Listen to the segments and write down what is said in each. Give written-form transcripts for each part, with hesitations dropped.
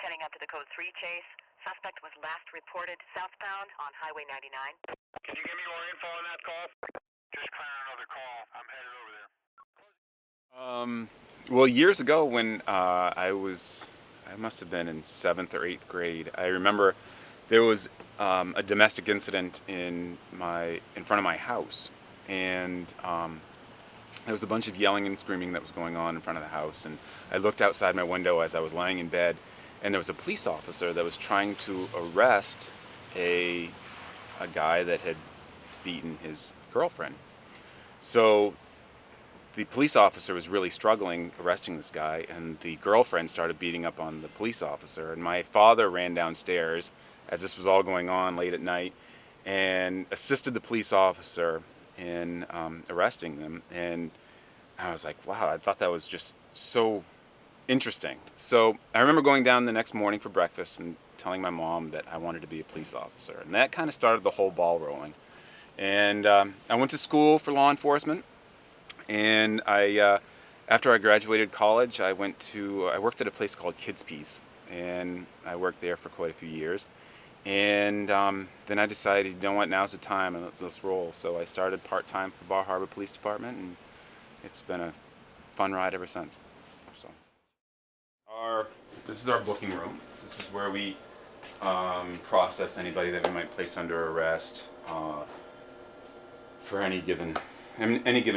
heading up to the code 3 chase. Suspect was last reported southbound on Highway 99. Can you give me more info on that call? Just clearing another call. I'm headed over there. Well, years ago when I must have been in 7th or 8th grade, I remember there was a domestic incident in front of my house, and there was a bunch of yelling and screaming that was going on in front of the house, and I looked outside my window as I was lying in bed, and there was a police officer that was trying to arrest a guy that had beaten his girlfriend. So the police officer was really struggling arresting this guy, and the girlfriend started beating up on the police officer, and my father ran downstairs as this was all going on late at night and assisted the police officer in arresting them. And I was like, wow, I thought that was just so interesting. So I remember going down the next morning for breakfast and telling my mom that I wanted to be a police officer, and that kind of started the whole ball rolling. And I went to school for law enforcement, and after I graduated college, I worked at a place called Kids Peace, and I worked there for quite a few years. And then I decided, you know what, now's the time, and let's roll. So I started part-time for Bar Harbor Police Department, and it's been a fun ride ever since. So this is our booking room. This is where we process anybody that we might place under arrest for any given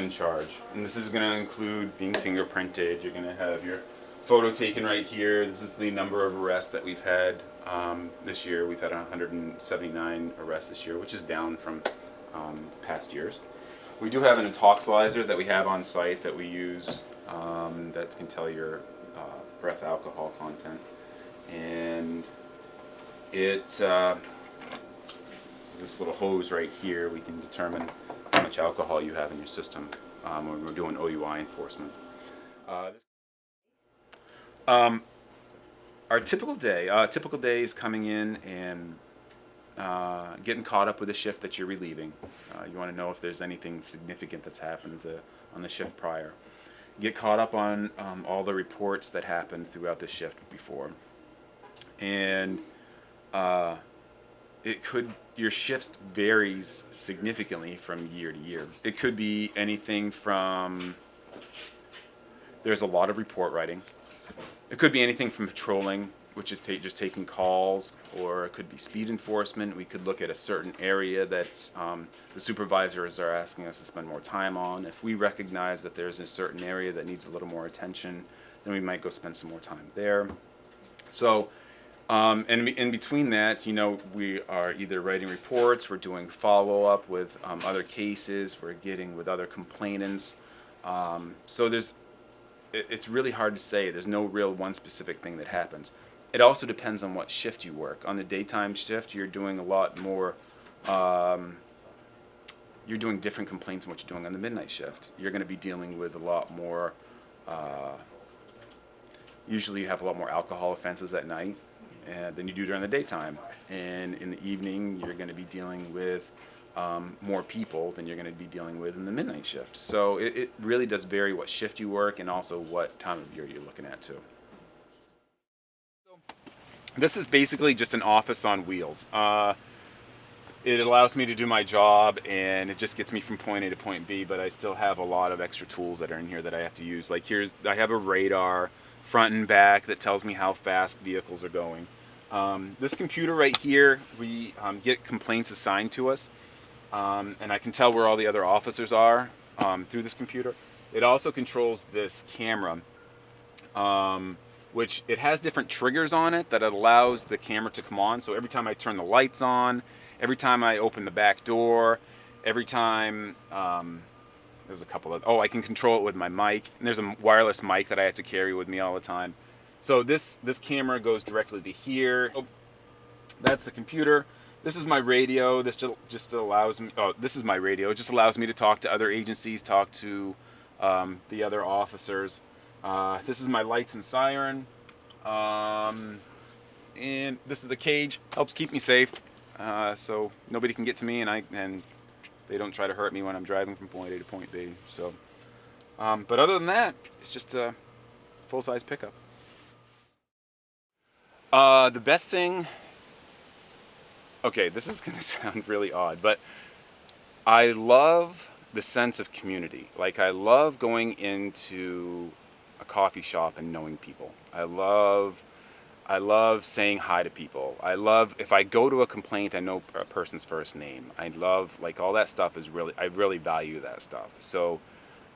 charge. And this is going to include being fingerprinted. You're going to have your photo taken right here. This is the number of arrests that we've had this year. We've had 179 arrests this year, which is down from past years. We do have an intoxilizer that we have on site that we use that can tell your breath alcohol content. And it's this little hose right here. We can determine how much alcohol you have in your system when we're doing OUI enforcement. Our typical day is coming in and getting caught up with the shift that you're relieving. You want to know if there's anything significant that's happened on the shift prior. Get caught up on all the reports that happened throughout the shift before. And your shift varies significantly from year to year. It could be anything from, there's a lot of report writing. It could be anything from patrolling, which is just taking calls, or it could be speed enforcement. We could look at a certain area that the supervisors are asking us to spend more time on. If we recognize that there's a certain area that needs a little more attention, then we might go spend some more time there. So, and in between that, we are either writing reports, we're doing follow-up with other cases, we're getting with other complainants. So it's really hard to say. There's no real one specific thing that happens. It also depends on what shift you work. On the daytime shift, you're doing a lot more, you're doing different complaints than what you're doing on the midnight shift. You're going to be dealing with a lot more, usually you have a lot more alcohol offenses at night than you do during the daytime. And in the evening, you're going to be dealing with more people than you're going to be dealing with in the midnight shift. So it really does vary what shift you work and also what time of year you're looking at too. So this is basically just an office on wheels. It allows me to do my job, and it just gets me from point A to point B, but I still have a lot of extra tools that are in here that I have to use. Like I have a radar front and back that tells me how fast vehicles are going. This computer right here, we get complaints assigned to us. And I can tell where all the other officers are through this computer. It also controls this camera, which it has different triggers on it that allows the camera to come on. So every time I turn the lights on, every time I open the back door, every time, there's a couple of, I can control it with my mic. And there's a wireless mic that I have to carry with me all the time. So this camera goes directly to here. Oh, that's the computer. This is my radio. This just allows me. This is my radio. It just allows me to talk to other agencies, talk to the other officers. This is my lights and siren, and this is the cage. Helps keep me safe, so nobody can get to me, and they don't try to hurt me when I'm driving from point A to point B. So, but other than that, it's just a full-size pickup. The best thing, okay, this is going to sound really odd, but I love the sense of community. Like, I love going into a coffee shop and knowing people. I love saying hi to people. I love, if I go to a complaint, I know a person's first name. I love, like, all that stuff is really, I really value that stuff. So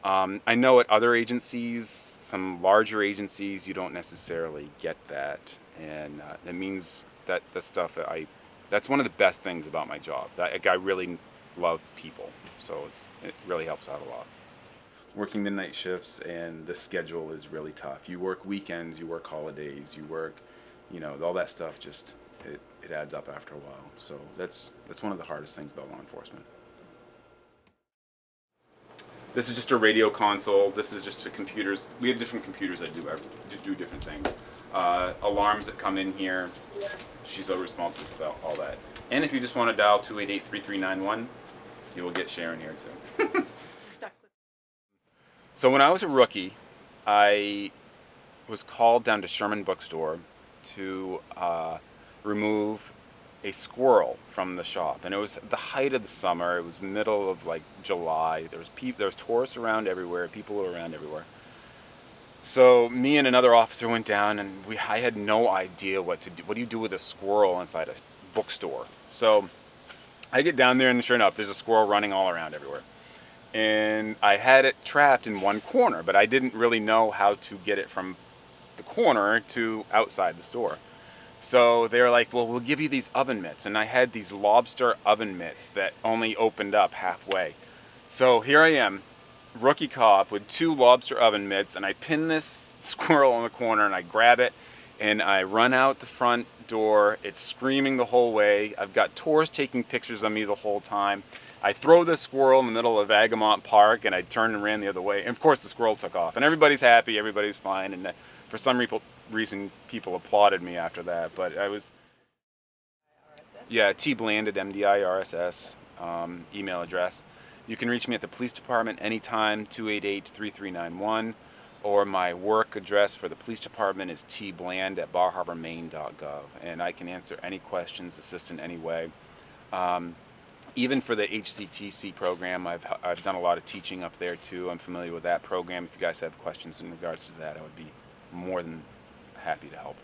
I know at other agencies, some larger agencies, you don't necessarily get that. And that means that the stuff that that's one of the best things about my job. That, like, I really love people. So it really helps out a lot. Working midnight shifts and the schedule is really tough. You work weekends, you work holidays, you work, all that stuff just, it adds up after a while. So that's one of the hardest things about law enforcement. This is just a radio console. This is just a computers. We have different computers that do different things. Alarms that come in here. She's responsible for all that. And if you just want to dial 288-3391, you will get Sharon here too. So when I was a rookie, I was called down to Sherman Bookstore to remove a squirrel from the shop, and it was the height of the summer. It was middle of like July. There was tourists around everywhere. People were around everywhere. So me and another officer went down, and I had no idea what to do. What do you do with a squirrel inside a bookstore? So I get down there, and sure enough, there's a squirrel running all around everywhere. And I had it trapped in one corner, but I didn't really know how to get it from the corner to outside the store. So they were like, well, we'll give you these oven mitts. And I had these lobster oven mitts that only opened up halfway. So here I am, rookie cop with 2 lobster oven mitts, and I pin this squirrel in the corner, and I grab it, and I run out the front door. It's screaming the whole way. I've got tourists taking pictures of me the whole time. I throw the squirrel in the middle of Agamont Park, and I turned and ran the other way. And of course the squirrel took off, and everybody's happy, everybody's fine, and for some reason people applauded me after that. But I was, yeah, tbland at MDIHS, email address. You can reach me at the police department anytime, 288-3391, or my work address for the police department is tbland at barharbormaine.gov, and I can answer any questions, assist in any way. Even for the HCTC program, I've done a lot of teaching up there too. I'm familiar with that program. If you guys have questions in regards to that, I would be more than happy to help.